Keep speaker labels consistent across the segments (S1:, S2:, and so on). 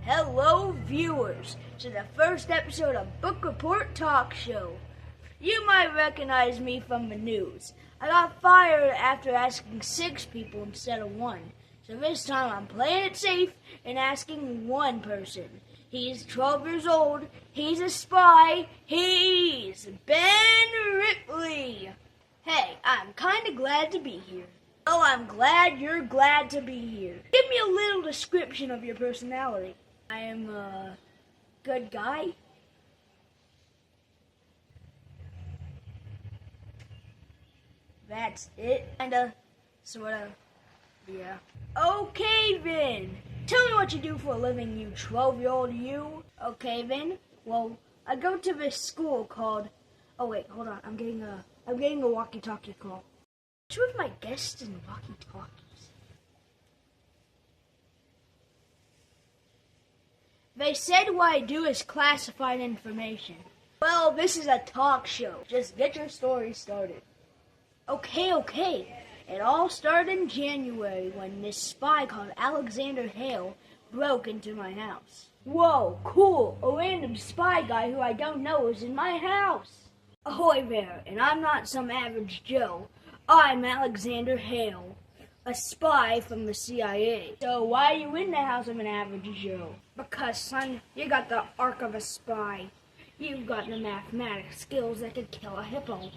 S1: Hello, viewers, to the first episode of Book Report Talk Show. You might recognize me from the news. I got fired after asking 6 people instead of 1. So this time I'm playing it safe and asking 1 person. He's 12 years old. He's a spy. He's Ben Ripley. Hey, I'm kind of glad to be here. Oh, I'm glad you're glad to be here. Give me a little description of your personality. I am a good guy. That's it. Kinda, sorta, yeah. Okay, then. Tell me what you do for a living, you 12-year-old you. Okay, then. Well, I go to this school called... Oh, wait, hold on. I'm getting a walkie-talkie call. What's with my guests and walkie-talkies? They said what I do is classified information. Well, this is a talk show. Just get your story started. Okay. It all started in January when this spy called Alexander Hale broke into my house. Whoa, cool. A random spy guy who I don't know is in my house. Ahoy there, and I'm not some average Joe. I'm Alexander Hale, a spy from the CIA. So why are you in the house of an average Joe? Because, son, you got the arc of a spy. You've got the mathematics skills that could kill a hippo.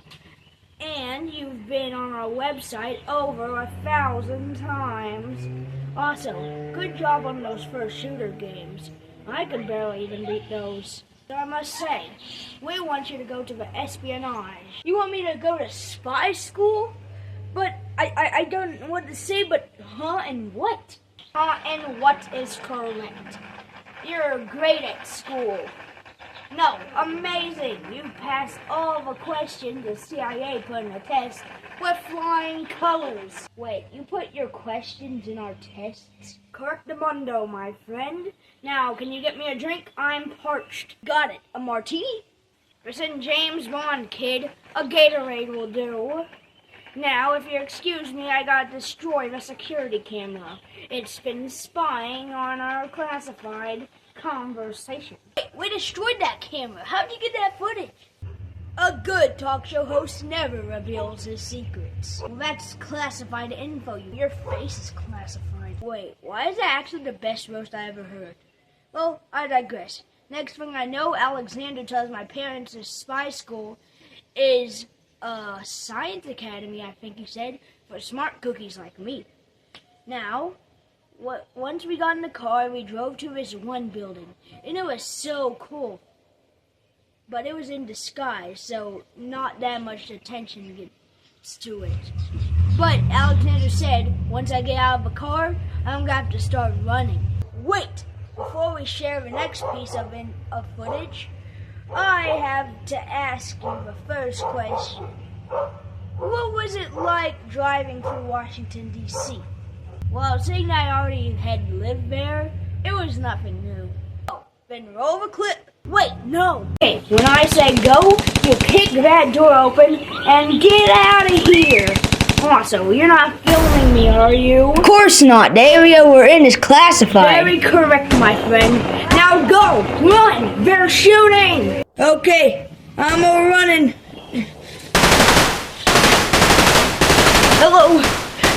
S1: And you've been on our website over 1,000 times. Also, good job on those first shooter games. I could barely even beat those. So I must say, we want you to go to the espionage. You want me to go to spy school? But I don't know what to say, but huh and what? Huh and what is correct. You're great at school. No, amazing. You passed all the questions the CIA put in the test with flying colors. Wait, you put your questions in our tests? Correctamundo, my friend. Now, can you get me a drink? I'm parched. Got it. A martini? Listen, James Bond, kid. A Gatorade will do. Now, if you excuse me, I gotta destroy the security camera. It's been spying on our classified conversation. Wait, we destroyed that camera. How'd you get that footage? A good talk show host never reveals his secrets. Well, that's classified info. Your face is classified. Wait, why is that actually the best roast I ever heard? Well, I digress. Next thing I know, Alexander tells my parents his spy school is a science academy, I think he said, for smart cookies like me. Now, once we got in the car, we drove to this one building, and it was so cool. But it was in disguise, so not that much attention gets to it. But Alexander said, once I get out of the car, I'm gonna have to start running. Wait! Before we share the next piece of footage, I have to ask you the first question. What was it like driving through Washington, D.C.? Well, seeing that I already had lived there, it was nothing new. Oh, then roll the clip. Wait, no. Okay, when I say go, you kick that door open and get out of here. Also, you're not filming me, are you? Of course not. The area we're in is classified. Very correct, my friend. Now go! Run! They're shooting! Okay, I'm all running. Hello,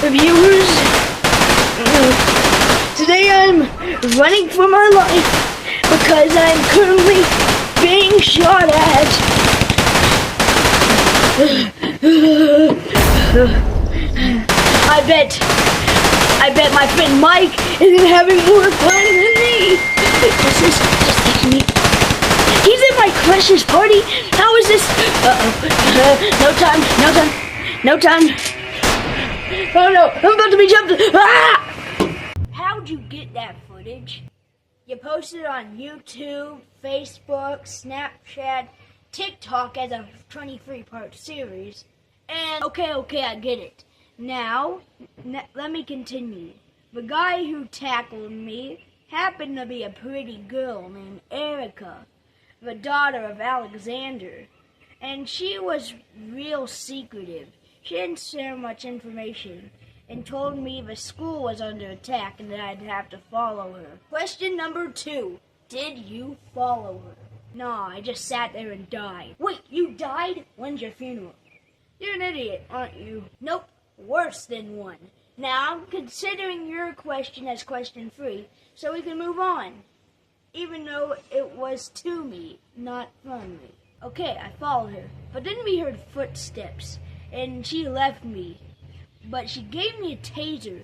S1: viewers. Today I'm running for my life because I'm currently being shot at. I bet my friend Mike isn't having more fun than me. This is just like me. He's in my crush's party. How is this? No time. Oh no, I'm about to be jumped. Ah! How'd you get that footage? You posted it on YouTube, Facebook, Snapchat, TikTok as a 23-part series. And okay, I get it. Now, let me continue. The guy who tackled me happened to be a pretty girl named Erica, the daughter of Alexander. And she was real secretive. She didn't share much information. and told me the school was under attack and that I'd have to follow her. Question number 2. Did you follow her? Nah, I just sat there and died. Wait, you died? When's your funeral? You're an idiot, aren't you? Nope, worse than one. Now, I'm considering your question as question 3, so we can move on. Even though it was to me, not from me. Okay, I followed her, but then we heard footsteps, and she left me. But she gave me a taser,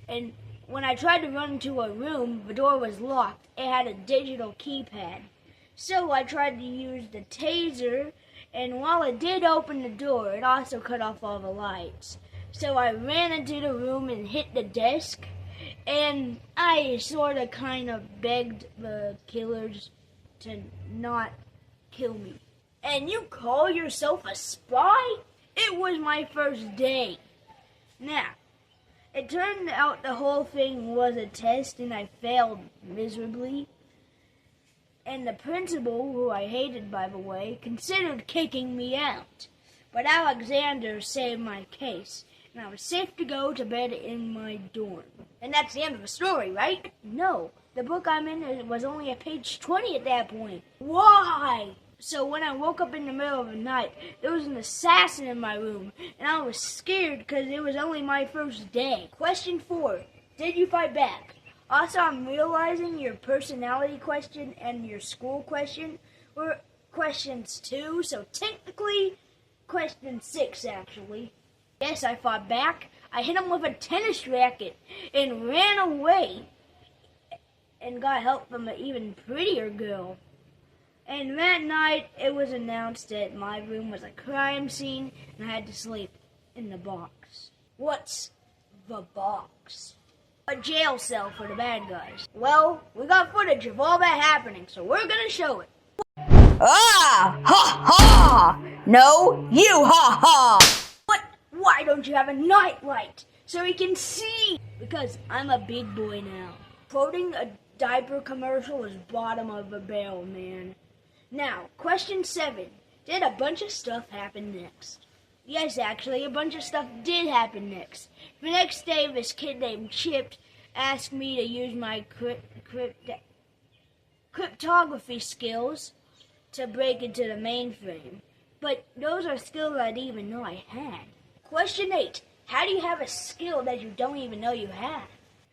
S1: and when I tried to run into a room, the door was locked. It had a digital keypad. So I tried to use the taser, and while it did open the door, it also cut off all the lights. So I ran into the room and hit the desk, and I sort of kind of begged the killers to not kill me. And you call yourself a spy? It was my first day. Now, it turned out the whole thing was a test and I failed miserably. And the principal, who I hated by the way, considered kicking me out. But Alexander saved my case, and I was safe to go to bed in my dorm. And that's the end of the story, right? No, the book I'm in was only at page 20 at that point. Why? So when I woke up in the middle of the night, there was an assassin in my room, and I was scared because it was only my first day. Question 4. Did you fight back? Also, I'm realizing your personality question and your school question were questions 2, so technically question 6, actually. Yes, I fought back. I hit him with a tennis racket and ran away and got help from an even prettier girl. And that night, it was announced that my room was a crime scene, and I had to sleep in the box. What's the box? A jail cell for the bad guys. Well, we got footage of all that happening, so we're gonna show it.
S2: Ah! Ha ha! No, you ha ha!
S1: What? Why don't you have a nightlight so we can see? Because I'm a big boy now. Quoting a diaper commercial is bottom of the barrel, man. Now, question 7. Did a bunch of stuff happen next? Yes, actually, a bunch of stuff did happen next. The next day, this kid named Chip asked me to use my cryptography skills to break into the mainframe. But those are skills I didn't even know I had. Question 8. How do you have a skill that you don't even know you have?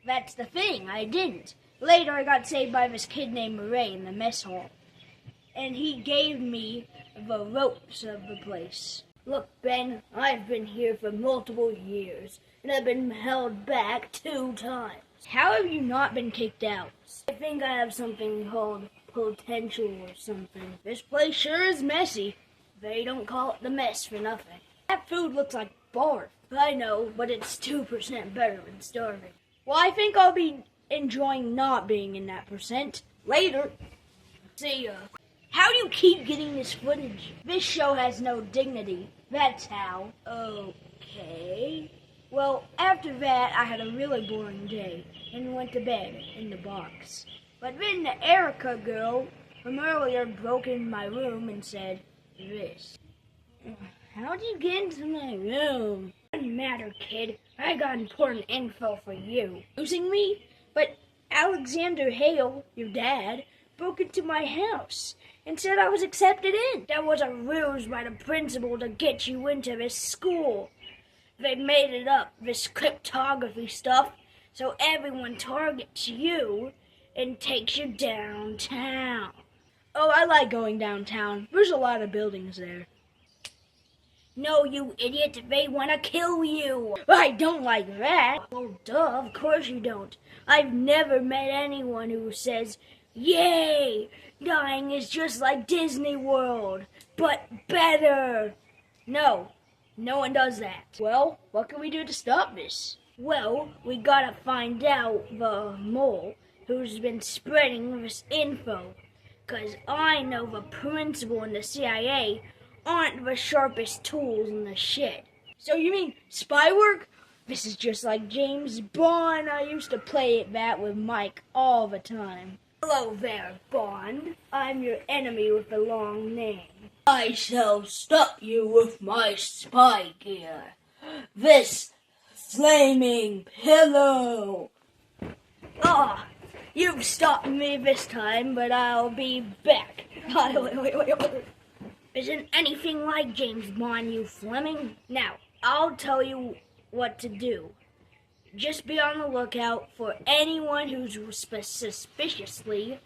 S1: That's the thing, I didn't. Later, I got saved by this kid named Ray in the mess hall. And he gave me the ropes of the place. Look, Ben, I've been here for multiple years, and I've been held back 2 times. How have you not been kicked out? I think I have something called potential or something. This place sure is messy. They don't call it the mess for nothing. That food looks like barf. I know, but it's 2% better than starving. Well, I think I'll be enjoying not being in that percent. Later. See ya. How do you keep getting this footage? This show has no dignity. That's how. Okay. Well, after that, I had a really boring day and went to bed in the box. But then the Erica girl from earlier broke in my room and said this. How'd you get into my room? Doesn't matter, kid. I got important info for you. Losing me? But Alexander Hale, your dad, broke into my house and said I was accepted in. That was a ruse by the principal to get you into this school. They made it up, this cryptography stuff, so everyone targets you and takes you downtown. Oh, I like going downtown. There's a lot of buildings there. No, you idiot, they want to kill you. I don't like that. Well, duh, of course you don't. I've never met anyone who says, yay, dying is just like Disney World, but better. No, no one does that. Well, what can we do to stop this? Well, we gotta find out the mole who's been spreading this info. 'Cause I know the principal and the CIA aren't the sharpest tools in the shed. So you mean spy work? This is just like James Bond. I used to play that with Mike all the time. Hello there, Bond. I'm your enemy with the long name. I shall stop you with my spy gear. This flaming pillow. Ah, you've stopped me this time, but I'll be back. Wait. Isn't anything like James Bond, you Fleming? Now, I'll tell you what to do. Just be on the lookout for anyone who's suspiciously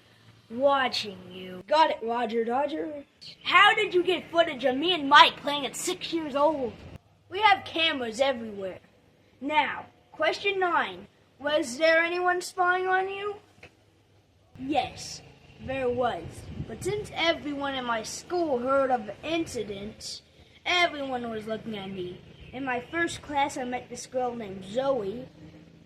S1: watching you. Got it, Roger Dodger. How did you get footage of me and Mike playing at 6 years old? We have cameras everywhere. Now, question 9. Was there anyone spying on you? Yes, there was. But since everyone in my school heard of the incident, everyone was looking at me. In my first class, I met this girl named Zoe,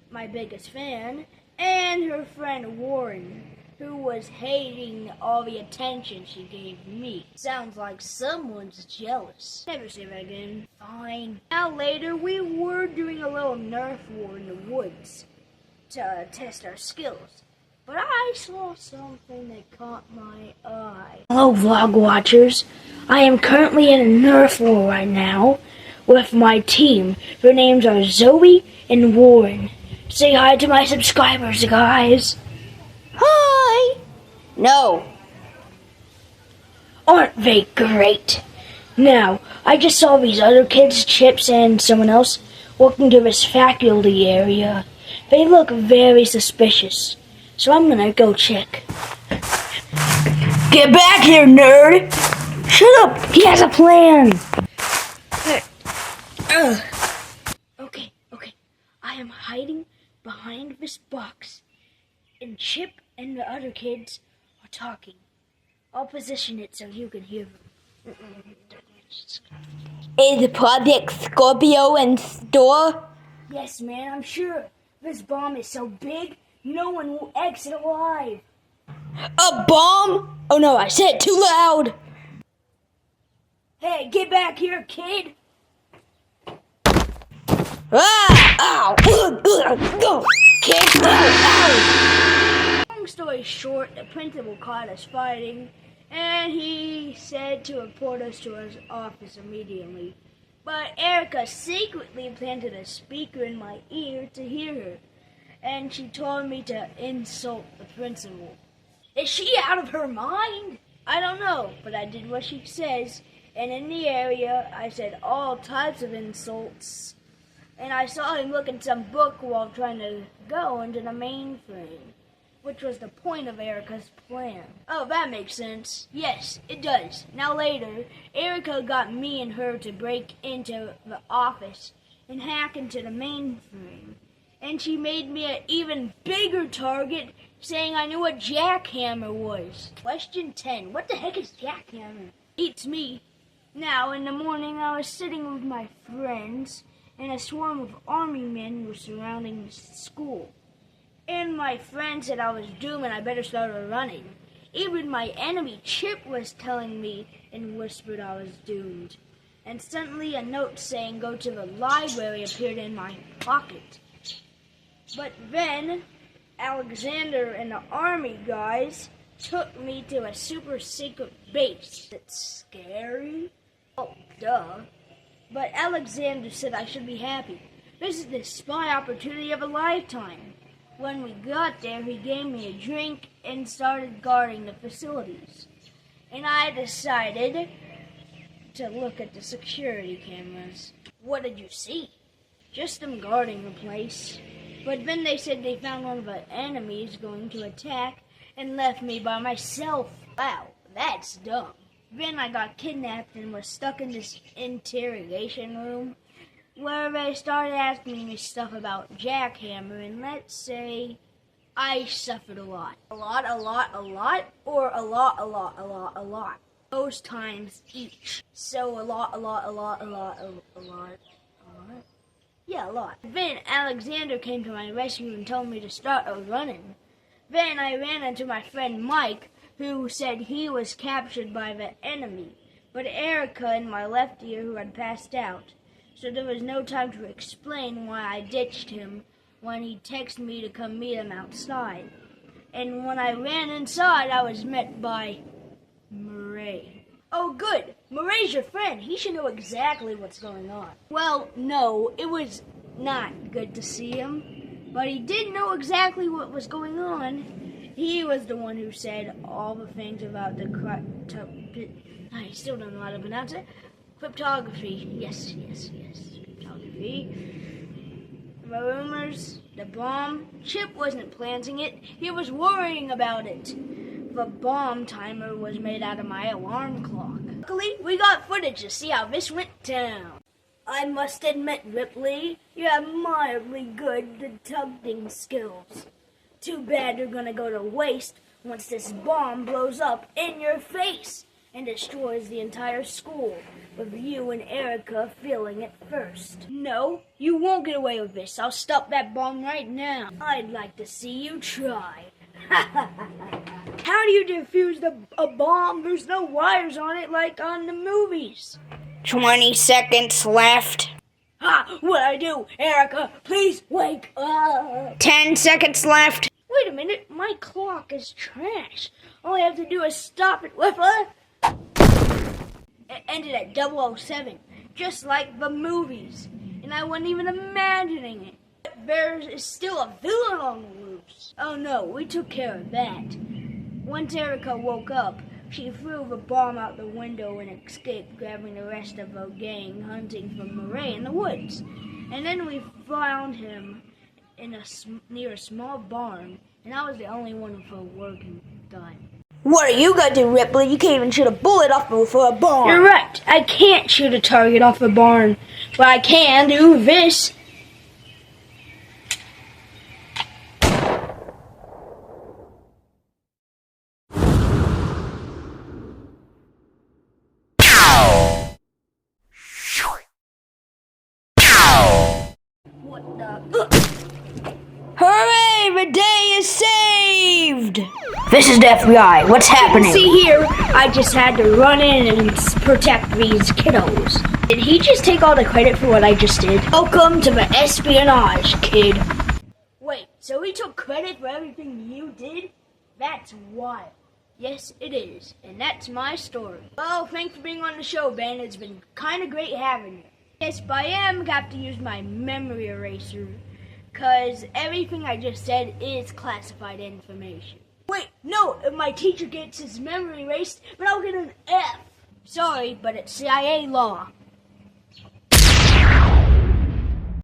S1: my biggest fan, and her friend Warren, who was hating all the attention she gave me. Sounds like someone's jealous. Never say that again. Fine. Now later, we were doing a little Nerf war in the woods to test our skills. But I saw something that caught my eye. Hello, vlog watchers. I am currently in a Nerf war right now with my team. Their names are Zoe and Warren. Say hi to my subscribers, guys.
S2: Hi! No.
S1: Aren't they great? Now, I just saw these other kids, Chips and someone else, walking to this faculty area. They look very suspicious. So I'm gonna go check.
S2: Get back here, nerd!
S1: Shut up! He has a plan! Okay. I am hiding behind this box. And Chip and the other kids are talking. I'll position it so you can hear them.
S2: Is Project Scorpio in store?
S1: Yes, man, I'm sure. This bomb is so big, no one will exit alive.
S2: A bomb? Oh no, I said it too loud.
S1: Hey, get back here, kid.
S2: Ah! Ow! Kick! Ow!
S1: Long story short, the principal caught us fighting, and he said to report us to his office immediately. But Erica secretly planted a speaker in my ear to hear her, and she told me to insult the principal. Is she out of her mind? I don't know, but I did what she says, and in the area I said all types of insults, and I saw him look at some book while trying to go into the mainframe, which was the point of Erica's plan. Oh, that makes sense. Yes, it does. Now later, Erica got me and her to break into the office and hack into the mainframe. And she made me an even bigger target, saying I knew what jackhammer was. Question 10. What the heck is jackhammer? It's me. Now, in the morning, I was sitting with my friends, and a swarm of army men were surrounding the school. And my friend said I was doomed and I better start running. Even my enemy Chip was telling me and whispered I was doomed. And suddenly a note saying go to the library appeared in my pocket. But then Alexander and the army guys took me to a super secret base. It's scary. Oh, duh. But Alexander said I should be happy. This is the spy opportunity of a lifetime. When we got there, he gave me a drink and started guarding the facilities. And I decided to look at the security cameras. What did you see? Just them guarding the place. But then they said they found one of the enemies going to attack and left me by myself. Wow, that's dumb. Then I got kidnapped and was stuck in this interrogation room where they started asking me stuff about jackhammer, and let's say I suffered a lot. A lot, or a lot. Those times each. So a lot. Yeah, a lot. Then Alexander came to my rescue and told me to start running. Then I ran into my friend Mike, who said he was captured by the enemy, but Erica in my left ear who had passed out. So there was no time to explain why I ditched him when he texted me to come meet him outside. And when I ran inside, I was met by Murray. Oh, good. Murray's your friend. He should know exactly what's going on. Well, no, it was Not good to see him, but he did know exactly what was going on. He was the one who said all the things about the I still don't know how to pronounce it. Cryptography. Yes. Cryptography. The rumors, the bomb. Chip wasn't planting it. He was worrying about it. The bomb timer was made out of my alarm clock. Luckily, we got footage to see how this went down. I must admit, Ripley, you have mildly good detecting skills. Too bad you're gonna go to waste once this bomb blows up in your face and destroys the entire school, with you and Erica feeling it first. No, you won't get away with this. I'll stop that bomb right now. I'd like to see you try. How do you defuse a bomb? There's no wires on it like on the movies.
S2: 20 seconds left.
S1: What'd I do? Erica, please wake up.
S2: 10 seconds left.
S1: Wait a minute, my clock is trash. All I have to do is stop it with a... It ended at 007, just like the movies. And I wasn't even imagining it. There is still a villain on the loose. Oh no, we took care of that. Once Erica woke up, she threw the bomb out the window and escaped, grabbing the rest of the gang hunting for Murray in the woods. And then we found him in near a small barn, and I was the only one with a working gun.
S2: What are you gonna do, Ripley? You can't even shoot a bullet off of a barn.
S1: You're right. I can't shoot a target off a barn, but I can do this. What the?
S2: Hooray! The day is saved! This is the FBI. What's happening?
S1: See here, I just had to run in and protect these kiddos. Did he just take all the credit for what I just did? Welcome to the espionage, kid. Wait, so he took credit for everything you did? That's wild. Yes, it is. And that's my story. Well, thanks for being on the show, Ben. It's been kind of great having you. Yes, but I am got to use my memory eraser, because everything I just said is classified information. Wait, no, if my teacher gets his memory erased, but I'll get an F. Sorry, but it's CIA law.